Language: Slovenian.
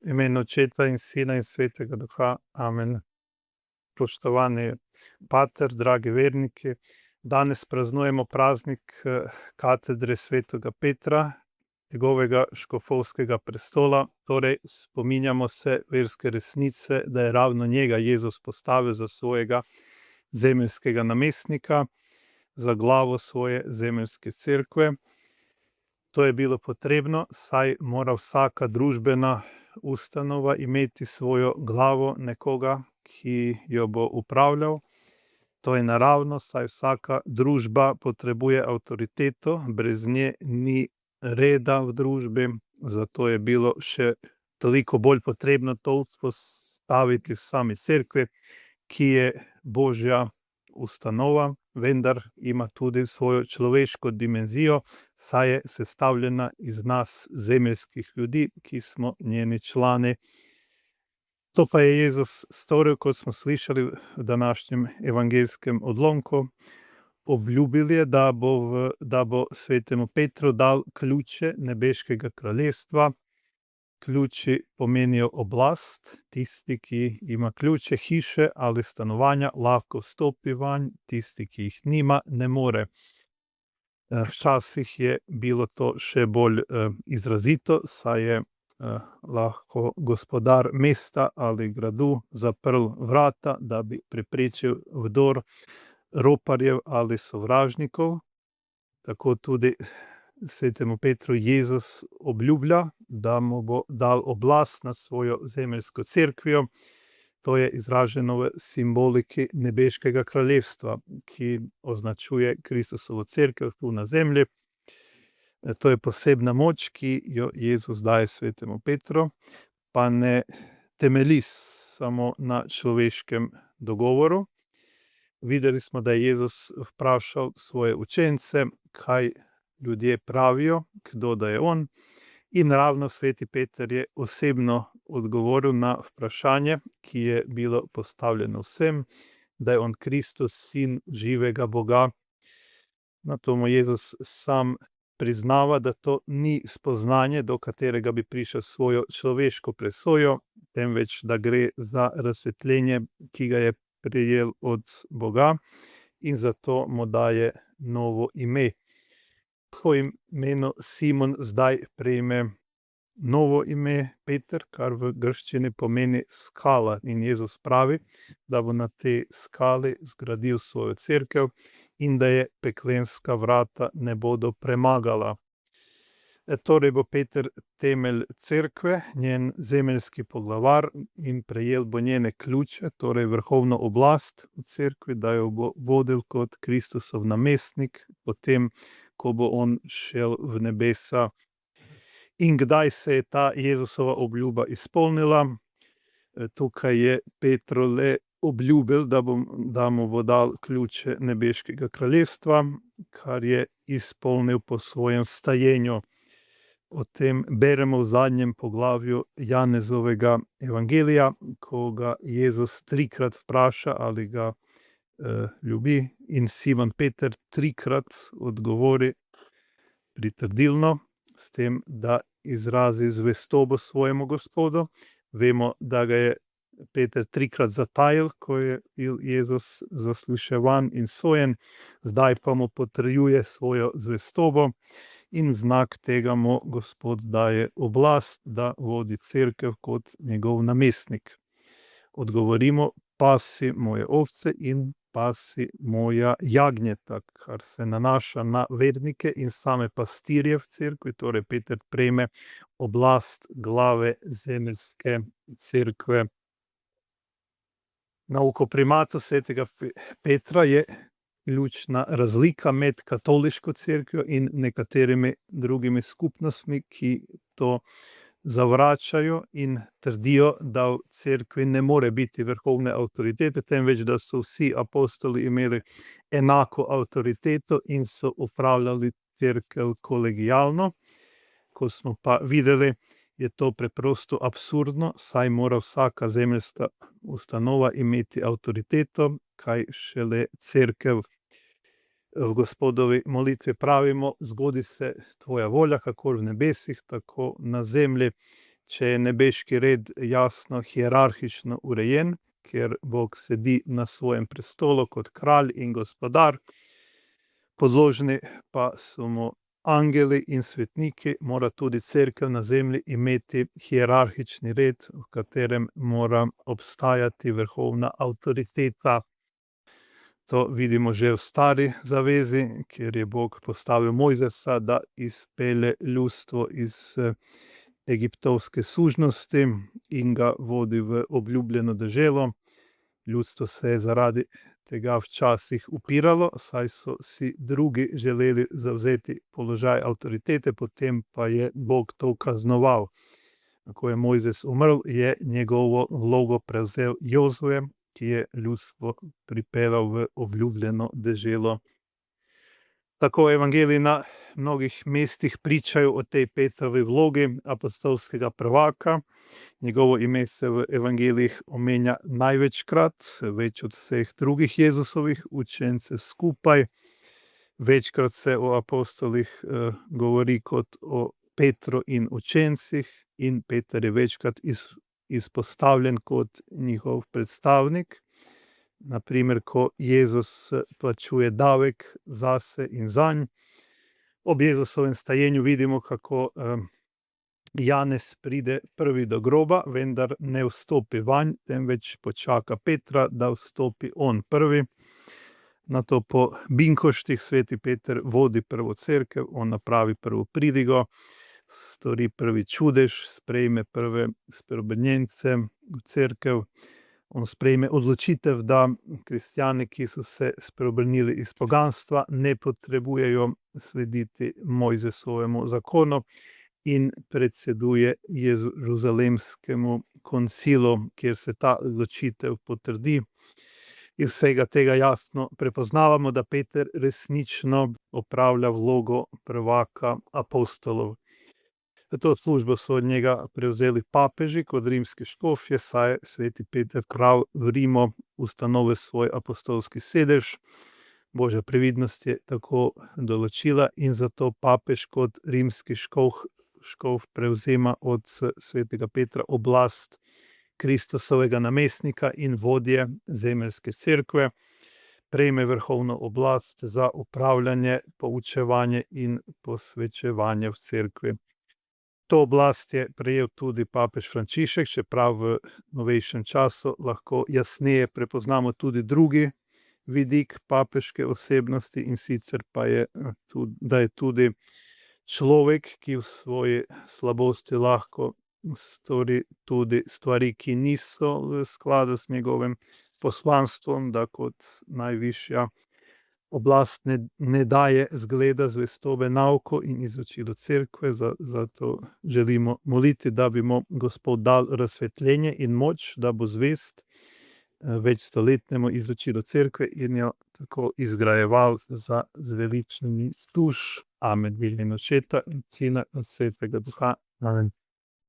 Imenu Očeta in Sina in Svetega Duha. Amen. Spoštovani pater, dragi verniki, danes praznujemo praznik katedre svetega Petra, njegovega škofovskega prestola. Torej, spominjamo se verske resnice, da je ravno njega Jezus postavil za svojega zemeljskega namestnika, za glavo svoje zemeljske cerkve. To je bilo potrebno, saj mora vsaka družbena ustanova imeti svojo glavo, nekoga, ki jo bo upravljal. To je naravno, saj vsaka družba potrebuje avtoriteto, brez nje ni reda v družbi, zato je bilo še toliko bolj potrebno to vzpostaviti v sami cerkvi, ki je Božja ustanova, vendar ima tudi svojo človeško dimenzijo, saj je sestavljena iz nas, zemeljskih ljudi, ki smo njeni člani. To pa je Jezus storil, kot smo slišali v današnjem evangeljskem odlomku. Obljubil je, da bo svetemu Petru dal ključe nebeškega kraljestva. Ključi pomenijo oblast, tisti, ki ima ključe hiše ali stanovanja, lahko vstopi vanj, tisti, ki jih nima, ne more. Včasih je bilo to še bolj izrazito, saj je lahko gospodar mesta ali gradu zaprl vrata, da bi preprečil vdor roparjev ali sovražnikov. Tako tudi svetemu Petru Jezus obljublja, da mu bo dal oblast nad svojo zemeljsko cerkvijo. To je izraženo v simboliki nebeškega kraljevstva, ki označuje Kristusovo cerkev tu na zemlji. To je posebna moč, ki jo Jezus daje svetemu Petru, pa ne temelji samo na človeškem dogovoru. Videli smo, da je Jezus vprašal svoje učence, kaj ljudje pravijo, kdo da je on, in ravno sveti Peter je osebno odgovoril na vprašanje, ki je bilo postavljeno vsem, da je on Kristus, sin živega Boga. Na to mu Jezus sam priznava, da to ni spoznanje, do katerega bi prišel svojo človeško presojo, temveč da gre za razsvetljenje, ki ga je prejel od Boga, in zato mu daje novo ime. Po imenu Simon zdaj prejme novo ime Peter, kar v grščini pomeni skala, in Jezus pravi, da bo na tej skali zgradil svojo cerkev in da je peklenska vrata ne bodo premagala. Torej bo Peter temelj cerkve, njen zemeljski poglavar, in prejel bo njene ključe, torej vrhovno oblast v cerkvi, da jo bo vodil kot Kristusov namestnik, potem ko bo on šel v nebesa. In kdaj se je ta Jezusova obljuba izpolnila? Tukaj je Petru le obljubil, da mu bo dal ključe nebeškega kraljestva, kar je izpolnil po svojem vstajenju. O tem beremo v zadnjem poglavju Janezovega evangelija, ko ga Jezus trikrat vpraša, ali ga ljubi, in Simon Peter trikrat odgovori pritrdilno, s tem, da izrazi zvestobo svojemu Gospodu. Vemo, da ga je Peter trikrat zatajil, ko je bil Jezus zasliševan in sojen, zdaj pa mu potrjuje svojo zvestobo in v znak tega mu Gospod daje oblast, da vodi cerkev kot njegov namestnik. Odgovorimo: pasi moje ovce in pasi moja jagnjeta, kar se nanaša na vernike in same pastirje v cerkvi. Torej Peter prejme oblast glave zemeljske cerkve. Nauko primata svetega Petra je ključna razlika med katoliško cerkvijo in nekaterimi drugimi skupnostmi, ki to zavračajo in trdijo, da v cerkvi ne more biti vrhovne avtoritete, temveč da so vsi apostoli imeli enako avtoriteto in so upravljali cerkev kolegialno. Ko smo pa videli, je to preprosto absurdno, saj mora vsaka zemeljska ustanova imeti avtoriteto, kaj šele cerkev. V Gospodovi molitvi pravimo: zgodi se tvoja volja, kakor v nebesih, tako na zemlji. če je nebeški red jasno hierarhično urejen, ker Bog sedi na svojem prestolu kot kralj in gospodar, podložni pa so mu angeli in svetniki, mora tudi cerkev na zemlji imeti hierarhični red, v katerem mora obstajati vrhovna avtoriteta. To vidimo že v Stari zavezi, kjer je Bog postavil Mojzesa, da izpelje ljudstvo iz egiptovske sužnosti in ga vodi v obljubljeno deželo. Ljudstvo se je zaradi tega včasih upiralo, saj so si drugi želeli zavzeti položaj avtoritete, potem pa je Bog to kaznoval. Ko je Mojzes umrl, je njegovo vlogo prevzel Jozue, ki je ljudstvo pripeljal v obljubljeno deželo. Tako evangeliji na mnogih mestih pričajo o tej Petrovi vlogi apostolskega prvaka. Njegovo ime se v evangelijih omenja največkrat, več od vseh drugih Jezusovih učencev skupaj. Večkrat se o apostolih govori kot o Petru in učencih, in Peter je večkrat izpostavljen kot njihov predstavnik. Na primer, ko Jezus plačuje davek zase in zanj. Ob Jezusovem stajenju vidimo, kako Janez pride prvi do groba, vendar ne vstopi vanj, temveč počaka Petra, da vstopi on prvi. Nato po binkoštih sveti Peter vodi prvo cerkev, on napravi prvo pridigo, stori prvi čudež, sprejme prve spreobrnjence v cerkev. On sprejme odločitev, da kristjani, ki so se spreobrnili iz poganstva, ne potrebujejo slediti Mojzesovemu zakonu, in predseduje Jeruzalemskemu koncilu, kjer se ta odločitev potrdi. Iz vsega tega jasno prepoznavamo, da Peter resnično opravlja vlogo prvaka apostolov. To službo so od njega prevzeli papeži kot rimski škofje, saj sveti Peter prav v Rimu ustanovi svoj apostolski sedež. Božja previdnost je tako določila in zato papež kot rimski škof prevzema od svetega Petra oblast Kristusovega namestnika in vodje zemeljske cerkve. Prejme vrhovno oblast za upravljanje, poučevanje in posvečevanje v cerkvi. To oblast je prejel tudi papež Frančišek, čeprav v novejšem času lahko jasneje prepoznamo tudi drugi vidik papeške osebnosti, in sicer pa je, da je tudi človek, ki v svoji slabosti lahko stori tudi stvari, ki niso v skladu s njegovim poslanstvom, da kot najvišja oblast ne daje zgleda zvestobe nauku in izročilu cerkve, zato želimo moliti, da bi mu Gospod dal razsvetljenje in moč, da bo zvest večstoletnemu izročilu cerkve in jo tako izgrajeval za zveličenje duš. Amen. V imenu Očeta in Sina in Svetega Duha. Amen.